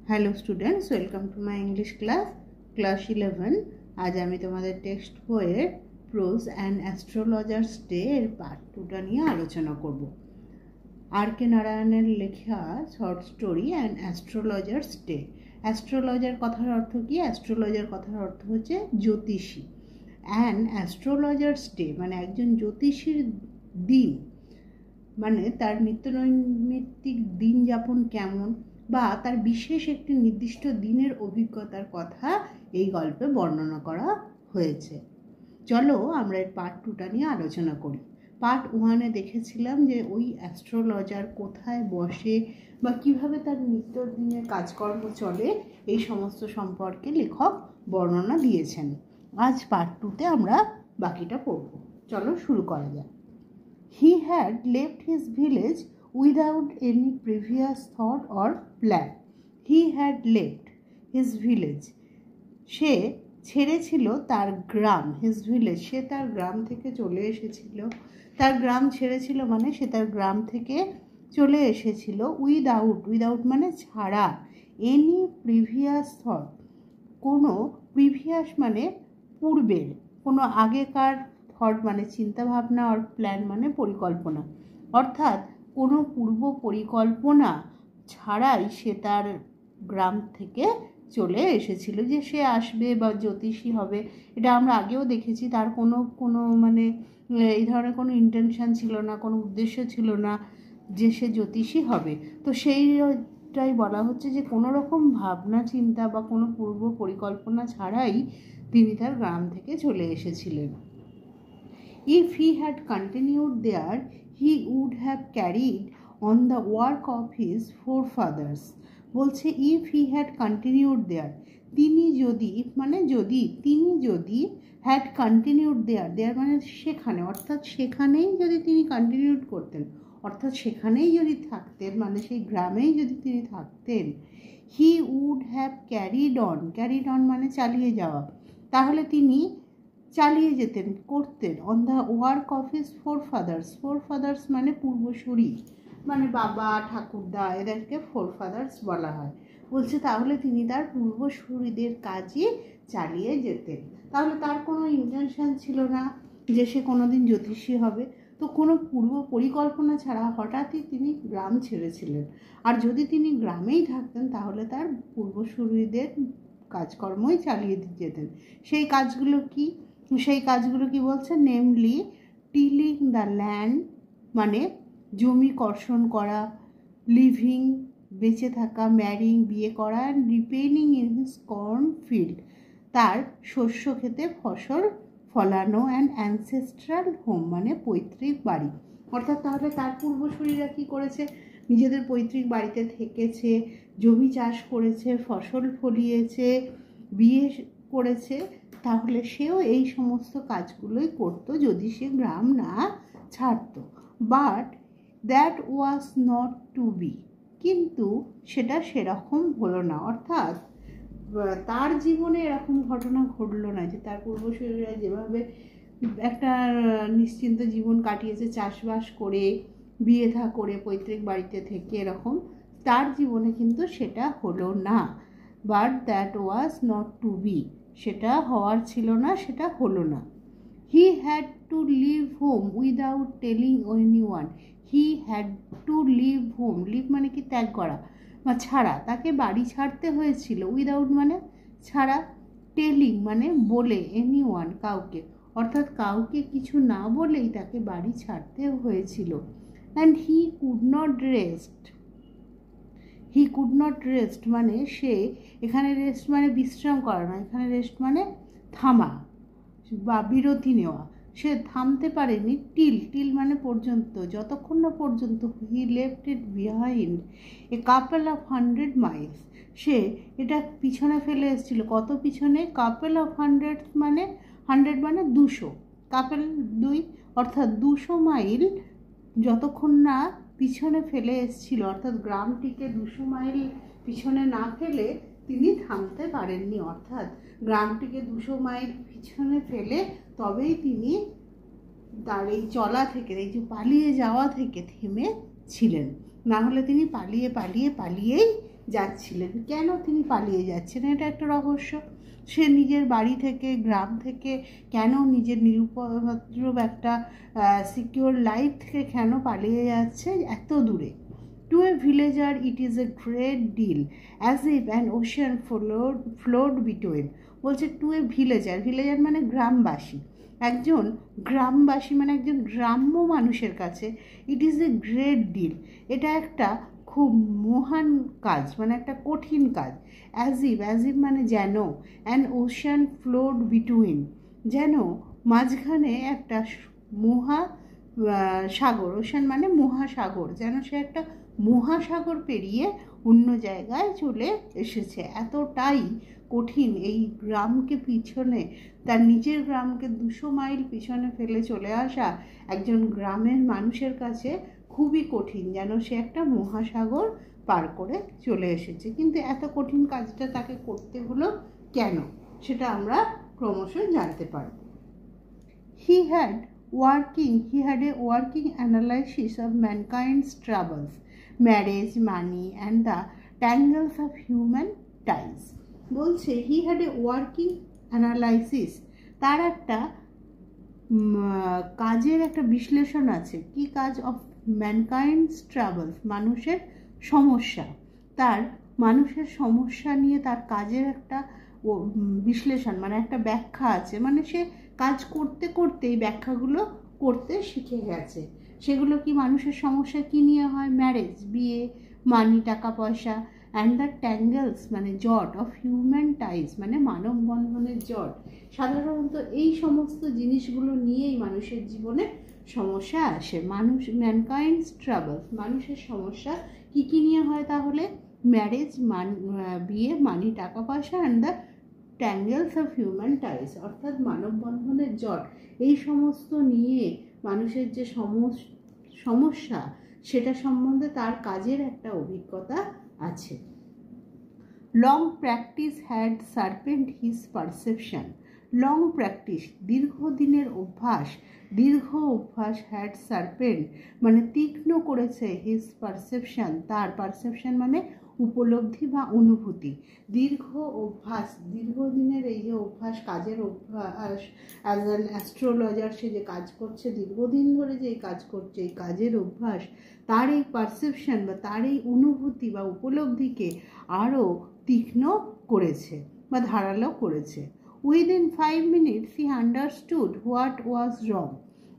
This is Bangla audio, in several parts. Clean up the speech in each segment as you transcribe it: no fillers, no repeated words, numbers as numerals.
Hello students, welcome to my English class 11। আজ আমি তোমাদের টেক্সট বইয়ের প্রোজ অ্যান্ড অ্যাস্ট্রোলজার্স ডে এর পার্ট 2টা নিয়ে আলোচনা করব। আর কে নারায়ণের লেখা short story and astrologers day. Astrologer কথার অর্থ কি? অ্যাস্ট্রোলজার কথার অর্থ হচ্ছে জ্যোতিষী। অ্যান্ড অ্যাস্ট্রোলজার্স ডে মানে একজন জ্যোতিষীর দিন, মানে তার নিত্যনৈমিত্তিক দিন যাপন কেমন বা তার বিশেষ একটি নির্দিষ্ট দিনের অভিজ্ঞতার কথা এই গল্পে বর্ণনা করা হয়েছে। চলো আমরা এর পার্ট 2টা নিয়ে আলোচনা করি। পার্ট 1-এ দেখেছিলাম যে ওই অ্যাস্ট্রোলজার কোথায় বসে বা কিভাবে তার নিত্যদিনের কাজকর্ম চলে, এই সমস্ত সম্পর্কে লেখক বর্ণনা দিয়েছেন। আজ পার্ট 2-তে আমরা বাকিটা পড়ব। চলো শুরু করা যাক। He had left his village without any previous thought or plan. He had left his village. সে ছেড়েছিল তার গ্রাম, his village, সে তার গ্রাম থেকে চলে এসেছিল। তার গ্রাম ছেড়েছিল মানে সে তার গ্রাম থেকে চলে এসেছিল উইদাউট মানে ছাড়া, এনি প্রিভিয়াস থট, কোনো প্রিভিয়াস মানে পূর্বের, কোনো আগেকার, থট মানে চিন্তাভাবনা, আর প্ল্যান মানে পরিকল্পনা, অর্থাৎ কোনো পূর্ব পরিকল্পনা ছাড়াই সে তার গ্রাম থেকে চলে এসেছিল যে সে আসবে বা জ্যোতিষী হবে। এটা আমরা আগেও দেখেছি, তার কোনো মানে এই ধরনের কোনো ইন্টেনশন ছিল না, কোনো উদ্দেশ্য ছিল না যে সে জ্যোতিষী হবে। তো সেইটাই বলা হচ্ছে যে কোনো রকম ভাবনা চিন্তা বা কোনো পূর্ব পরিকল্পনা ছাড়াই তিনি তার গ্রাম থেকে চলে এসেছিলেন। If he had continued there, he would have carried on the work of his forefathers. বলছে if he had continued there, তিনি যদি had continued there মানে সেখানে, অর্থাৎ সেখানেই যদি তিনি কন্টিনিউড করতেন, অর্থাৎ সেখানেই যদি থাকতেন, মানে সেই গ্রামেই যদি তিনি থাকতেন, he would have carried on মানে চালিয়ে যাওয়া, তাহলে তিনি চালিয়ে যেতেন, করতেন on the work of his forefathers মানে পূর্বসূরি, মানে বাবা ঠাকুরদা, এদেরকে ফোরফাদার্স বলা হয়। বলছে তাহলে তিনি তার পূর্বসূরিদের কাজই চালিয়ে যেতেন। তাহলে তার কোনো ইন্টেনশন ছিল না যে সে কোনোদিন জ্যোতিষী হবে। তো কোনো পূর্ব পরিকল্পনা ছাড়া হঠাৎই তিনি গ্রাম ছেড়েছিলেন। আর যদি তিনি গ্রামেই থাকতেন তাহলে তার পূর্বসূরিদের কাজকর্মই চালিয়ে যেতেন। সেই কাজগুলো কি বলছে? নেমলি টিলিং দ্য ল্যান্ড মানে জমি কর্ষণ করা, লিভিং বেঁচে থাকা, ম্যারিং বিয়ে করা, and ripening in his corn field তার শস্য খেতে ফসল ফলানো, অ্যান্ড অ্যানসেস্ট্রাল হোম মানে পৈতৃক বাড়ি। অর্থাৎ তাহলে তার পূর্বসূরীরা কী করেছে? নিজেদের পৈতৃক বাড়িতে থেকেছে, জমি চাষ করেছে, ফসল ফলিয়েছে, বিয়ে করেছে, তাহলে সেও এই সমস্ত কাজগুলোই করতো যদি সে গ্রাম না ছাড়তো। But that was not to be, কিন্তু সেটা সেরকম হলো না। অর্থাৎ তার জীবনে এরকম ঘটনা ঘটলো না যে তার পূর্বসূরীরা যেভাবে একটা নিশ্চিন্ত জীবন কাটিয়েছে চাষবাস করে, বিয়ে থা করে, পৈতৃক বাড়িতে থেকে, এরকম তার জীবনে কিন্তু সেটা হলো না। But that was not to be, সেটা হওয়ার ছিল না, সেটা হলো না। He had to leave home without telling anyone. He had to leave home, leave মানে কি? ত্যাগ করা বা ছাড়া, তাকে বাড়ি ছাড়তে হয়েছিল। উইদাউট মানে ছাড়া, টেলিং মানে বলে, এনিওয়ান কাউকে, অর্থাৎ কাউকে কিছু না বলেই তাকে বাড়ি ছাড়তে হয়েছিল। And he could not rest মানে সে, এখানে রেস্ট মানে বিশ্রাম করা না, এখানে রেস্ট মানে থামা বা বিরতি নেওয়া, সে থামতে পারেনি। টিল মানে পর্যন্ত, যতক্ষণ না পর্যন্ত he left it behind A couple of 100 miles, সে এটা পিছনে ফেলে এসেছিল। কত পিছনে? কাপল অফ 100 মানে 200, কাপল 2, অর্থাৎ 200 মাইল যতক্ষণ না পিছনে ফেলে এসেছিল, অর্থাৎ গ্রামটিকে 200 মাইল পিছনে না ফেলে তিনি থামতে পারেননি। অর্থাৎ গ্রামটিকে 200 মাইল পিছনে ফেলে তবেই তিনি তার এই চলা থেকে, এই যে পালিয়ে যাওয়া থেকে থেমে ছিলেন, না হলে তিনি পালিয়েই যাচ্ছিলেন। কেন তিনি পালিয়ে যাচ্ছেন এটা একটা রহস্য। সে নিজের বাড়ি থেকে, গ্রাম থেকে কেন, নিজের নিরুপদ্রব একটা সিকিউর লাইফ থেকে কেন পালিয়ে যাচ্ছে এত দূরে? To a villager it is a great deal, as if an ocean flowed between. বলছে টু এ ভিলেজার, ভিলেজার মানে গ্রামবাসী, একজন গ্রামবাসী মানে একজন গ্রাম্য মানুষের কাছে it is a great deal, এটা একটা খুব মহান কাজ, মানে একটা কঠিন কাজ। অ্যাজ ইফ মানে যেন, অ্যান ওশান ফ্লোড বিটুইন, যেন মাঝখানে একটা সাগর, ওশান মানে মহাসাগর, যেন সে একটা মহাসাগর পেরিয়ে অন্য জায়গায় চলে এসেছে। এতটাই কঠিন এই গ্রামকে পিছনে, তার নিজের গ্রামকে 200 মাইল পিছনে ফেলে চলে আসা একজন গ্রামের মানুষের কাছে খুবই কঠিন, যেন সে একটা মহাসাগর পার করে চলে এসেছে। কিন্তু এত কঠিন কাজটা তাকে করতে হলো কেন, সেটা আমরা ক্রমশ জানতে পারব। He had a working analysis of mankind's troubles, marriage, money and the tangles of human ties. বলছে he had a working analysis, তার একটা কাজের একটা বিশ্লেষণ আছে। কি কাজ? অফ ম্যানকাইন্ডস ট্রাভেলস, মানুষের সমস্যা। তার মানুষের সমস্যা নিয়ে তার কাজের একটা বিশ্লেষণ, মানে একটা ব্যাখ্যা আছে। মানে সে কাজ করতে করতে এই ব্যাখ্যাগুলো করতে শিখে গেছে। সেগুলো কি? মানুষের সমস্যা কি নিয়ে হয়? ম্যারেজ, বিয়ে, মানি, টাকা পয়সা, অ্যান্ড দ্য ট্যাঙ্গেলস মানে জট, অফ হিউম্যান টাইজ মানে মানব বন্ধনের জট। সাধারণত এই সমস্ত জিনিসগুলো নিয়েই মানুষের জীবনে সমস্যা আসে। ম্যানকাইন্ডস ট্রাভেলস, মানুষের সমস্যা কি কি নিয়ে হয় তাহলে? ম্যারেজ, বিয়ে, মানি, টাকা পয়সা, and the tangles of human ties অর্থাৎ মানববন্ধনের জট। এই সমস্ত নিয়ে মানুষের যে সমস্যা সেটা সম্বন্ধে তার কাজের একটা অভিজ্ঞতা আছে। Long practice had sharpened his perception, long practice দীর্ঘদিনের অভ্যাস, দীর্ঘ অভ্যাস হ্যাড শার্পেন্ড মানে তীক্ষ্ণ করেছে হিজ পারসেপশন, তার পারসেপশন মানে উপলব্ধি বা অনুভূতি। দীর্ঘ অভ্যাস, দীর্ঘদিনের এই যে অভ্যাস, কাজের অভ্যাস, অ্যাজ অ্যান অ্যাস্ট্রোলজার সে যে কাজ করছে, দীর্ঘদিন ধরে যে কাজ করছে, এই কাজের অভ্যাস তার এই পারসেপশন বা তার এই অনুভূতি বা উপলব্ধিকে আরও তীক্ষ্ণ করেছে বা ধারালো করেছে। Within 5 minutes he understood what was wrong.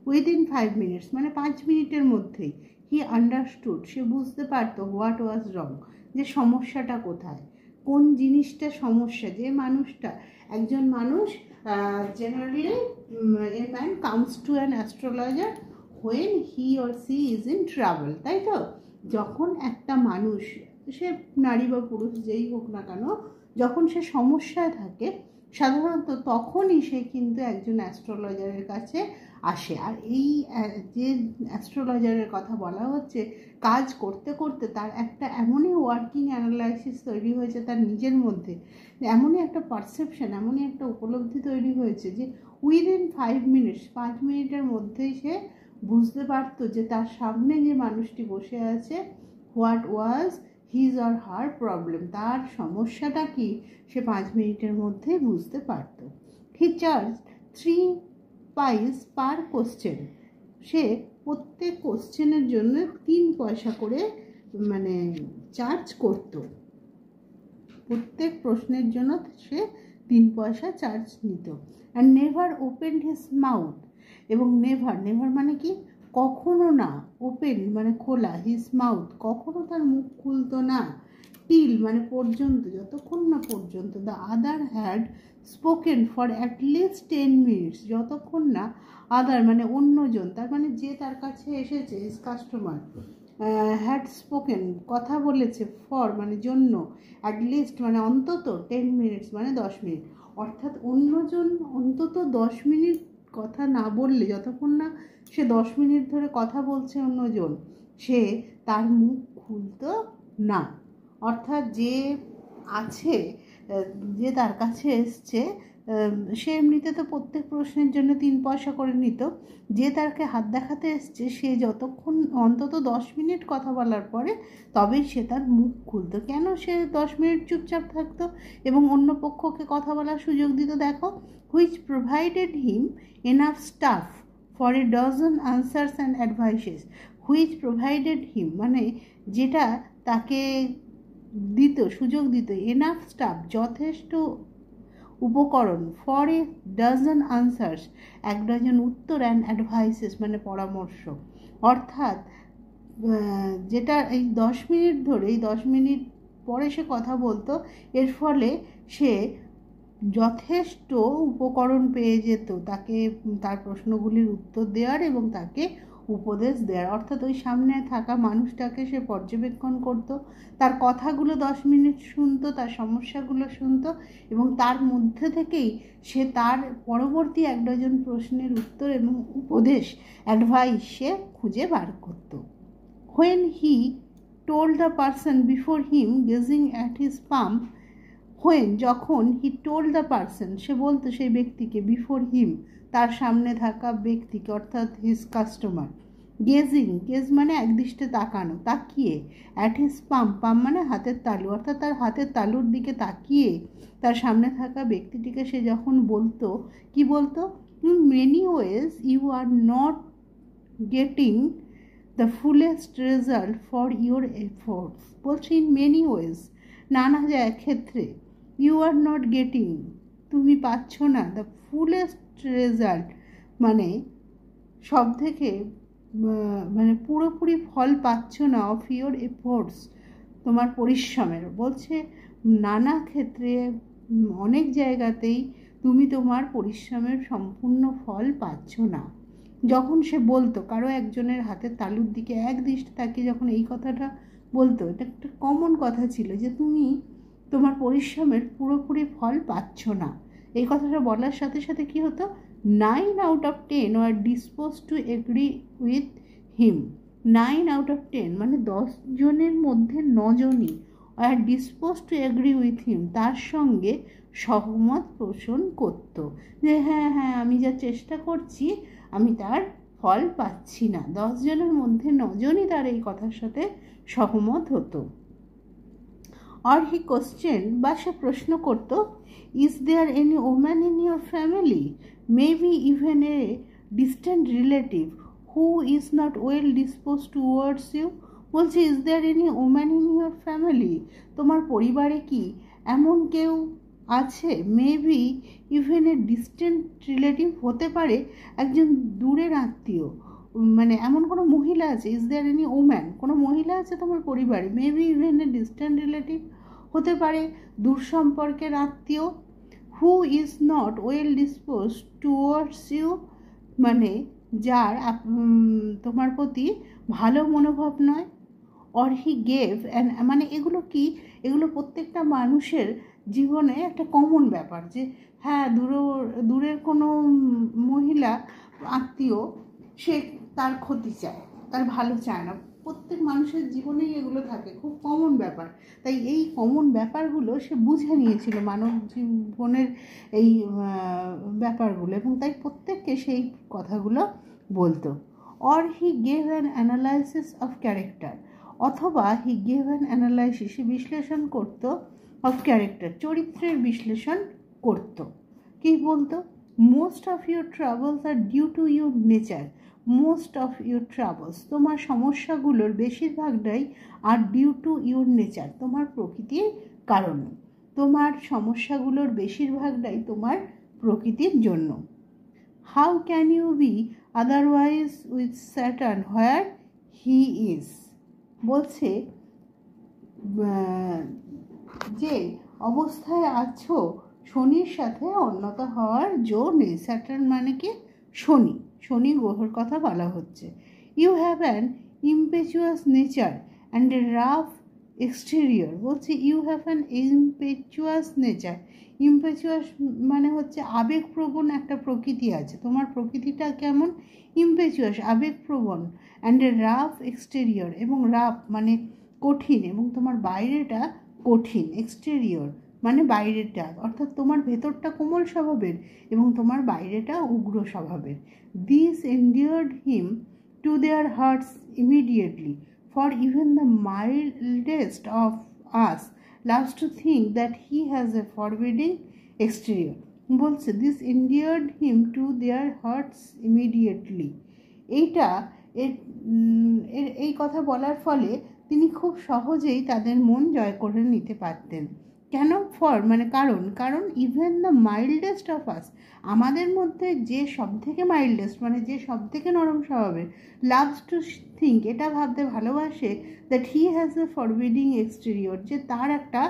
Within 5 minutes মানে 5 মিনিটের মধ্যেই হি আন্ডারস্টুড সে বুঝতে পারতো হোয়াট ওয়াজ রং, যে সমস্যাটা কোথায়, কোন জিনিসটা সমস্যা। যে মানুষটা, একজন মানুষ generally a man comes to an astrologer when he or she is in travel, তাই তো? যখন একটা মানুষ, সে নারী বা পুরুষ যেই হোক না কেন, যখন সে সমস্যায় থাকে সাধারণত তখনই সে কিন্তু একজন অ্যাস্ট্রোলজারের কাছে আসে। আর এই যে অ্যাস্ট্রোলজারের কথা বলা হচ্ছে, কাজ করতে করতে তার একটা এমনই ওয়ার্কিং অ্যানালাইসিস তৈরি হয়েছে তার নিজের মধ্যে, এমনই একটা পারসেপশন, এমনই একটা উপলব্ধি তৈরি হয়েছে যে উইদিন 5 minutes 5 মিনিটের মধ্যেই সে বুঝতে পারতো যে তার সামনে যে মানুষটি বসে আছে, what was his or her problem, তার সমস্যাটা কি সে 5 মিনিটের মধ্যে বুঝতে পারত। হি চার্জ 3 পাইস পার কোশ্চেন, সে প্রত্যেক কোশ্চেনের জন্য 3 পয়সা করে মানে চার্জ করত, প্রত্যেক প্রশ্নের জন্য সে 3 পয়সা চার্জ নিত। And never opened his mouth, এবং নেভার মানে কি? কখনো না, ওপেন মানে খোলা, হিজ মাউথ কখনো তার মুখ খুলতো না, টিল মানে পর্যন্ত, যতক্ষণ না পর্যন্ত, the other had spoken for at least 10 minutes, যতক্ষণ না আদার মানে অন্যজন, তার মানে যে তার কাছে এসেছে, হিজ কাস্টমার, হ্যাড স্পোকেন কথা বলেছে, ফর মানে জন্য, অ্যাটলিস্ট মানে অন্তত, 10 minutes মানে 10 মিনিট, অর্থাৎ অন্যজন অন্তত 10 মিনিট কথা না বললে, যতক্ষণ না সে 10 মিনিট ধরে কথা বলছে অন্যজন, সে তার মুখ খুলতো না। অর্থাৎ যে আছে যে তার কাছে এসছে সে এমনিতে তো প্রত্যেক প্রশ্নের জন্য 3 পয়সা করে নিত। যে তাকে হাত দেখাতে এসছে সে যতক্ষণ অন্তত 10 মিনিট কথা বলার পরে তবেই সে তার মুখ খুলতো। কেন সে 10 মিনিট চুপচাপ থাকতো এবং অন্য পক্ষকে কথা বলার সুযোগ দিত? দেখো, which provided him enough stuff for a dozen answers and advices. which provided him মানে যেটা তাকে দিত, সুযোগ দিত, এনাফ স্টাফ যথেষ্ট উপকরণ, for a dozen answers 1 dozen উত্তর, অ্যান্ড অ্যাডভাইসেস মানে পরামর্শ। অর্থাৎ যেটা এই 10 মিনিট ধরে, এই 10 মিনিট পরে সে কথা বলতো, এর ফলে সে যথেষ্ট উপকরণ পেয়ে যেত তাকে তার প্রশ্নগুলির উত্তর দেওয়ার এবং তাকে উপদেশ দেওয়ার। অর্থাৎ ওই সামনে থাকা মানুষটাকে সে পর্যবেক্ষণ করত, তার কথাগুলো 10 মিনিট শুনতো, তার সমস্যাগুলো শুনতো এবং তার মধ্যে থেকেই সে তার পরবর্তী 1 ডজন প্রশ্নের উত্তর এবং উপদেশ, অ্যাডভাইস সে খুঁজে বার করত। when he told the person before him gazing at his palm, when যখন he told the person সে বলতো সেই ব্যক্তিকে, before him তার সামনে থাকা ব্যক্তিকে, অর্থাৎ his customer, গেজিং, গেজ মানে একদৃষ্টে তাকানো, তাকিয়ে, at his palm, palm মানে হাতের তালু, অর্থাৎ তার হাতের তালুর দিকে তাকিয়ে তার সামনে থাকা ব্যক্তিটিকে সে যখন বলতো, কি বলতো? in many ways you are not getting the fullest result for your efforts. বলছে in many ways, নানা ক্ষেত্রে, you are not getting তুমি পাচ্ছ না, the fullest result মানে সব থেকে মানে পুরোপুরি ফল পাচ্ছ না, of your efforts তোমার পরিশ্রমের। বলছে নানা ক্ষেত্রে, অনেক জায়গাতেই তুমি তোমার পরিশ্রমের সম্পূর্ণ ফল পাচ্ছ না। যখন সে বলতো কারো একজনের হাতের তালুর দিকে এক দৃষ্টি তাকিয়ে যখন এই কথাটা বলতো, এটা একটা কমন কথা ছিল যে তুমি তোমার পরিশ্রমের পুরোপুরি ফল পাচ্ছ না। এই কথাটা বলার সাথে সাথে কি হতো? 9 out of 10 were disposed to agree with him. 9 out of 10 মানে 10 জনের মধ্যে 9 জনই are disposed to agree with him তার সঙ্গে সহমত পোষণ করত, যে হ্যাঁ হ্যাঁ আমি যা চেষ্টা করছি আমি তার ফল পাচ্ছি না। 10 জনের মধ্যে 9 জনই তার এই কথার সাথে সহমত হতো। আর হি কোশ্চেন বা সে প্রশ্ন করত, is there any woman in your family, maybe even a distant relative, who is not well dispose towards you. বলছে is there any woman in your family, তোমার পরিবারে কি এমন কেউ আছে, maybe even a distant relative হতে পারে একজন দূরের আত্মীয়, মানে এমন কোনো মহিলা আছে, ইজ দেয়ার এনি ওম্যান কোনো মহিলা আছে তোমার পরিবারে, maybe even a distant relative হতে পারে দূর সম্পর্কের আত্মীয়, who is not well dispose towards you মানে যার তোমার প্রতি ভালো মনোভাব নয়, অর হি গেভ অ্যান্ড মানে এগুলো কি, এগুলো প্রত্যেকটা মানুষের জীবনে একটা কমন ব্যাপার যে হ্যাঁ দূরের কোনো মহিলা আত্মীয় সে তার ক্ষতি চায়, তার ভালো চায় না। প্রত্যেক মানুষের জীবনেই এগুলো থাকে, খুব কমন ব্যাপার। তাই এই কমন ব্যাপারগুলো সে বুঝে নিয়েছিল মানব জীবনের এই ব্যাপারগুলো, এবং তাই প্রত্যেককে সেই কথাগুলো বলতো। Or he gave an analysis of character, অথবা হি গেভ অ্যান অ্যানালাইসিস, সে বিশ্লেষণ করতো, অফ ক্যারেক্টার চরিত্রের বিশ্লেষণ করতো। কি বলতো? Most of your troubles are due to your nature, most of your troubles তোমার সমস্যাগুলোর বেশিরভাগটাই are due to your nature তোমার প্রকৃতির কারণে, তোমার সমস্যাগুলোর বেশিরভাগটাই তোমার প্রকৃতির জন্য। How can you be otherwise with Saturn where he is, বলছে যে অবস্থায় আছো শনির সাথে অন্যতা হওয়ার জো নেই। স্যাটার্ন মানে কি? শনি, শনি গ্রহের কথা বলা হচ্ছে। You have an impetuous nature and a rough exterior, বলছে you have an impetuous nature, impetuous মানে হচ্ছে আবেগপ্রবণ একটা প্রকৃতি আছে, তোমার প্রকৃতিটা কেমন? ইম্পেচুয়াস আবেগপ্রবণ, অ্যান্ড এ রাফ এক্সটেরিয়র এবং রাফ মানে কঠিন, এবং তোমার বাইরেটা কঠিন, এক্সটেরিয়র মানে বাইরেটা, অর্থাৎ তোমার ভেতরটা কোমল স্বভাবের এবং তোমার বাইরেটা উগ্র স্বভাবের। This endeared him to their hearts immediately, for even the mildest of us loves to think that he has a forbidding exterior. বলছে this endeared him to their hearts immediately. এইটা এই কথা বলার ফলে তিনি খুব সহজেই তাদের মন জয় করে নিতে পারতেন। কেন? ফর মানে কারণ ইভেন দ্য মাইল্ডেস্ট অফ আস, আমাদের মধ্যে যে সব থেকে মাইল্ডেস্ট মানে যে সব থেকে নরম স্বভাবের, লাভস টু থিঙ্ক এটা ভাবতে ভালোবাসে, that he has a forbidding exterior, যে তার একটা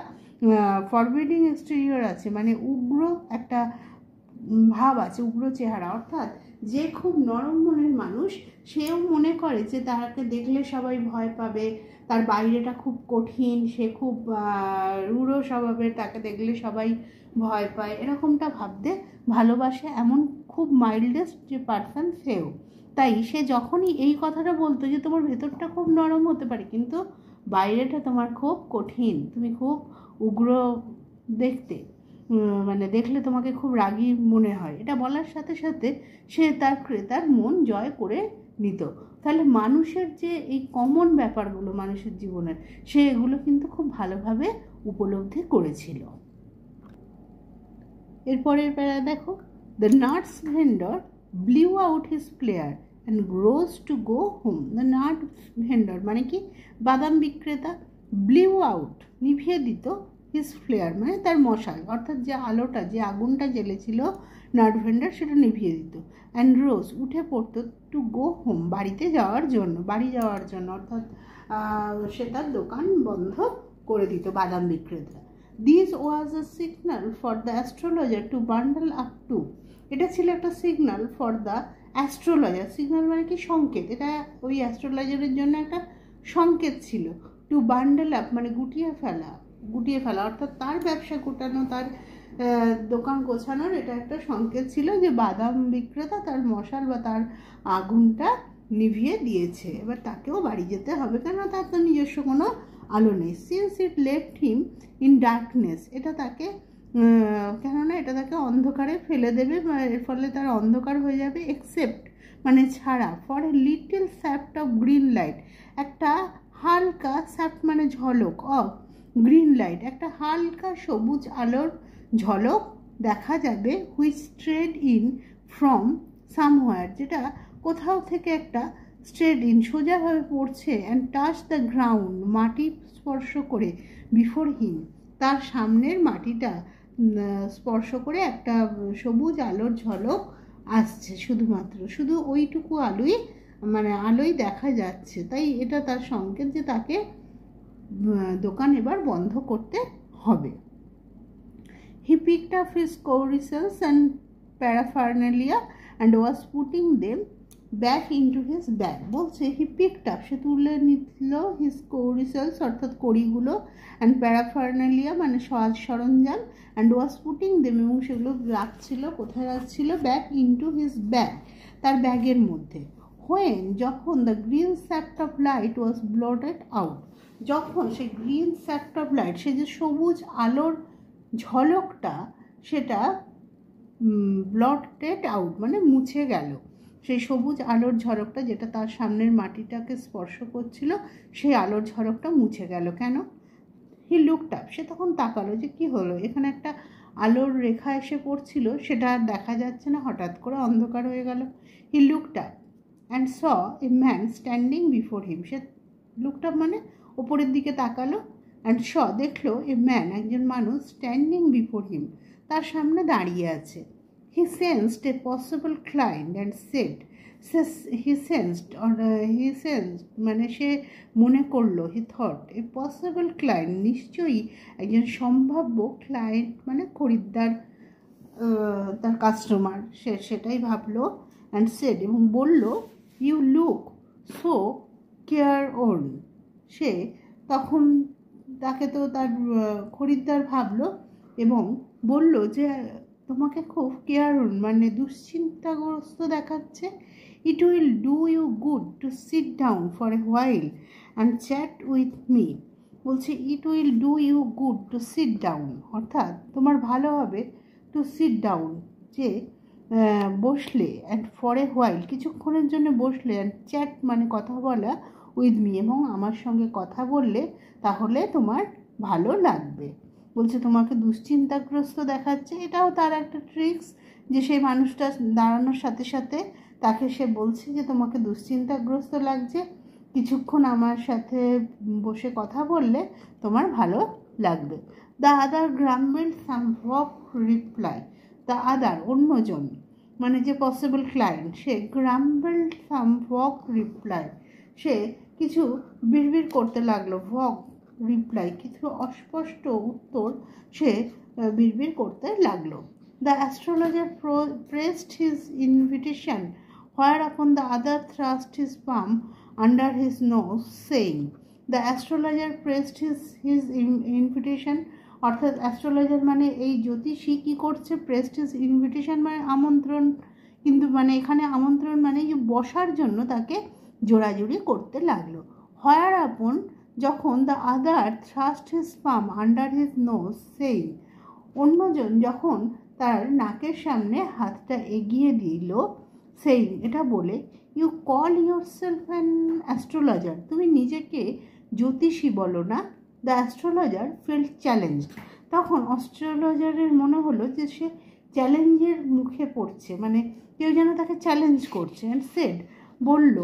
ফরবিডিং এক্সটেরিয়র আছে, মানে উগ্র একটা ভাব আছে, উগ্র চেহারা। অর্থাৎ যে খুব নরম মনের মানুষ সেও মনে করে যে তাকে দেখলে সবাই ভয় পাবে, তার বাইরেটা খুব কঠিন, সে খুব রূঢ় স্বভাবের, তাকে দেখলে সবাই ভয় পায়, এরকমটা ভাবতে ভালোবাসে এমন খুব মাইল্ডেস্ট যে পারসন সেও। তাই সে যখনই এই কথাটা বলতো যে তোমার ভেতরটা খুব নরম হতে পারে কিন্তু বাইরেটা তোমার খুব কঠিন, তুমি খুব উগ্র দেখতে, মানে দেখলে তোমাকে খুব রাগী মনে হয়, এটা বলার সাথে সাথে সে তার ক্রেতার মন জয় করে নিত। তাহলে মানুষের যে এই কমন ব্যাপারগুলো মানুষের জীবনের, সে এগুলো কিন্তু খুব ভালোভাবে উপলব্ধি করেছিল। এরপরের প্যারা দেখো, the nuts vendor blew out his player and rose to go home. The nut vendor মানে কি? বাদাম বিক্রেতা। ব্লিউ আউট নিভিয়ে দিত, হিজ ফ্লেয়ার মানে তার মশাল, অর্থাৎ যে আলোটা, যে আগুনটা জ্বেলেছিল নাট ভেন্ডার, সেটা নিভিয়ে দিত। অ্যান্ড রোজ উঠে পড়তো, টু গো হোম বাড়ি যাওয়ার জন্য, অর্থাৎ সে তার দোকান বন্ধ করে দিত বাদাম বিক্রেতা। This was a signal for the astrologer to bundle up to, এটা ছিল একটা signal for the astrologer, signal মানে কি? সংকেত। এটা ওই অ্যাস্ট্রোলজারের জন্য একটা সংকেত ছিল। টু বান্ডেল আপ মানে গুটিয়ে ফেলা, অর্থাৎ তার ব্যবসা গোটানো, তার দোকান গোছানোর এটা একটা সংকেত ছিল যে বাদাম বিক্রেতা তার মশাল বা তার আগুনটা নিভিয়ে দিয়েছে, এবার তাকেও বাড়ি যেতে হবে, কেন তার তো নিজস্ব কোনো আলো নেই। Since it left him in darkness, এটা তাকে কেননা এটা তাকে অন্ধকারে ফেলে দেবে, এর ফলে তার অন্ধকার হয়ে যাবে। এক্সেপ্ট মানে ছাড়া, for a little shaft of green light, একটা হালকা স্যাপ্ট মানে ঝলক, অফ গ্রিন লাইট একটা হালকা সবুজ আলোর ঝলক দেখা যাবে, হুইচ স্ট্রেড ইন ফ্রম সামহোয়ার, যেটা কোথাও থেকে একটা স্ট্রেড ইন সোজাভাবে পড়ছে, অ্যান্ড টাচ দ্য গ্রাউন্ড মাটি স্পর্শ করে, বিফোর হিম তার সামনের মাটিটা স্পর্শ করে একটা সবুজ আলোর ঝলক আসছে, শুধু ওইটুকু আলোই দেখা যাচ্ছে। তাই এটা তার সংকেত যে তাকে দোকান এবার বন্ধ করতে হবে। He picked up his codicils and paraphernalia and was putting them back into his bag. বলছে he picked up, সে তুলে নিল, his codicils অর্থাৎ কড়িগুলো, and paraphernalia মানে সাজ সরঞ্জাম, and was putting them এবং সেগুলো কোথায় রাখছিল? back into his bag, তার ব্যাগের মধ্যে। when যখন the green shaft of light was blotted out, যখন সেই গ্রিন স্যাক্ট অফ লাইট, সে যে সবুজ আলোর ঝলকটা, সেটা ব্লটেড আউট মানে মুছে গেল, সেই সবুজ আলোর ঝলকটা যেটা তার সামনের মাটিটাকে স্পর্শ করছিল, সেই আলোর ঝলকটা মুছে গেল। কেন? হি লুকড আপ, সে তখন তাকালো যে কি হলো, এখানে একটা আলোর রেখা এসে পড়ছিল, সেটা আর দেখা যাচ্ছে না, হঠাৎ করে অন্ধকার হয়ে গেল। He looked up and saw a man standing before him, say looked up মানে ওপরের দিকে তাকালো, অ্যান্ড স দেখলো, এ ম্যান একজন মানুষ, স্ট্যান্ডিং বিফোর হিম তার সামনে দাঁড়িয়ে আছে। He sensed a possible client and said, he sensed মানে সে মনে করলো, he thought a possible client নিশ্চয়ই একজন সম্ভাব্য ক্লায়েন্ট মানে খরিদ্দার, তার কাস্টমার, সে সেটাই ভাবলো। অ্যান্ড সেড এবং বলল, you look so careworn, সে তখন তাকে তো তার খরিদ্দার ভাবলো এবং বলল যে তোমাকে খুব কেয়ারফুল মানে দুশ্চিন্তাগ্রস্ত দেখাচ্ছে। It will do you good to sit down for a while and chat with me, বলছে it will do you good to sit down, অর্থাৎ তোমার ভালো হবে টু সিট ডাউন, যে বসলে, অ্যান্ড ফর এ হোয়াইল, কিছুক্ষণের জন্য বসলে, অ্যান্ড চ্যাট মানে কথা বলা, উইথ মি, এবং আমার সঙ্গে কথা বললে তাহলে তোমার ভালো লাগবে। বলছে তোমাকে দুশ্চিন্তাগ্রস্ত দেখাচ্ছে, এটাও তার একটা ট্রিক্স, যে সেই মানুষটা দাঁড়ানোর সাথে সাথে তাকে সে বলছে যে তোমাকে দুশ্চিন্তাগ্রস্ত লাগছে, কিছুক্ষণ আমার সাথে বসে কথা বললে তোমার ভালো লাগবে। The other grumble somewhat reply, the other অন্যজন, মানে যে পসিবল ক্লায়েন্ট, সে গ্রাম্বেল সামওয়াট রিপ্লাই, সে কিছু বিড়বিড় করতে লাগলো, ভগ রিপ্লাই, কিছু অস্পষ্ট উত্তর সে বিড়বিড় করতে লাগলো। The astrologer pressed his invitation, whereupon the other thrust his palm under his nose, saying, the astrologer pressed his invitation, অর্থাৎ অ্যাস্ট্রোলজার মানে এই জ্যোতিষী কী করছে, প্রেসড হিজ ইনভিটেশন মানে আমন্ত্রণ, কিন্তু মানে এখানে আমন্ত্রণ মানে যে বসার জন্য তাকে জোড়াজুড়ি করতে লাগলো। whereupon, যখন the other thrust his palm under his nose, saying, অন্যজন যখন তার নাকের সামনে হাতটা এগিয়ে দিল, সেইং, এটা বলে, you call yourself an astrologer, তুমি নিজেকে জ্যোতিষী বলো না। দ্য অ্যাস্ট্রোলজার ফেল্ট চ্যালেঞ্জ, তখন অ্যাস্ট্রোলজারের মনে হলো যে সে চ্যালেঞ্জের মুখে পড়ছে, মানে কেউ যেন তাকে চ্যালেঞ্জ করছে। অ্যান্ড সেড, বলল,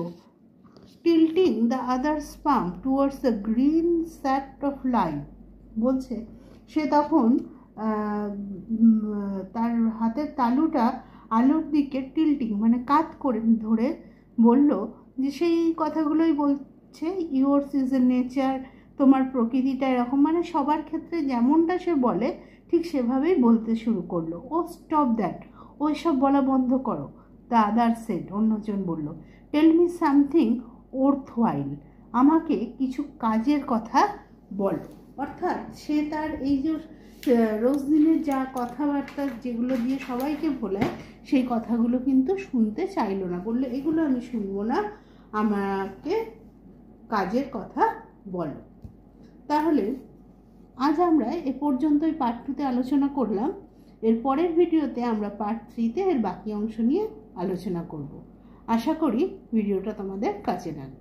tilting the other's palm towards the green shaft of light, বলছে সে তখন তার হাতের তালুটা আলোর দিকে টিল্টিং মানে কাত করে ধরে বলল, যে সেই কথাগুলোই বলছে, ইয়োর্স ইজ এ নেচার, তোমার প্রকৃতিটা এরকম, মানে সবার ক্ষেত্রে যেমনটা সে বলে ঠিক সেভাবেই বলতে শুরু করলো। ও স্টপ দ্যাট, ওই সব বলা বন্ধ করো। দ্য আদার সেড, অন্যজন বলল, টেল মি সামথিং ওর্থওয়াইল, আমাকে কিছু কাজের কথা বলো। অর্থাৎ সে তার এই যে রোজ দিনের যা কথাবার্তা যেগুলো দিয়ে সবাইকে ভোলায়, সেই কথাগুলো কিন্তু শুনতে চাইলো না, বললো এগুলো আমি শুনবো না, আমাকে কাজের কথা বলো। তাহলে আজ আমরা এ পর্যন্তই পার্ট 2-তে আলোচনা করলাম। এর পরের ভিডিওতে আমরা পার্ট 3-তে এর বাকি অংশ নিয়ে আলোচনা করব। আশা করি ভিডিওটা তোমাদের কাজে লাগবে।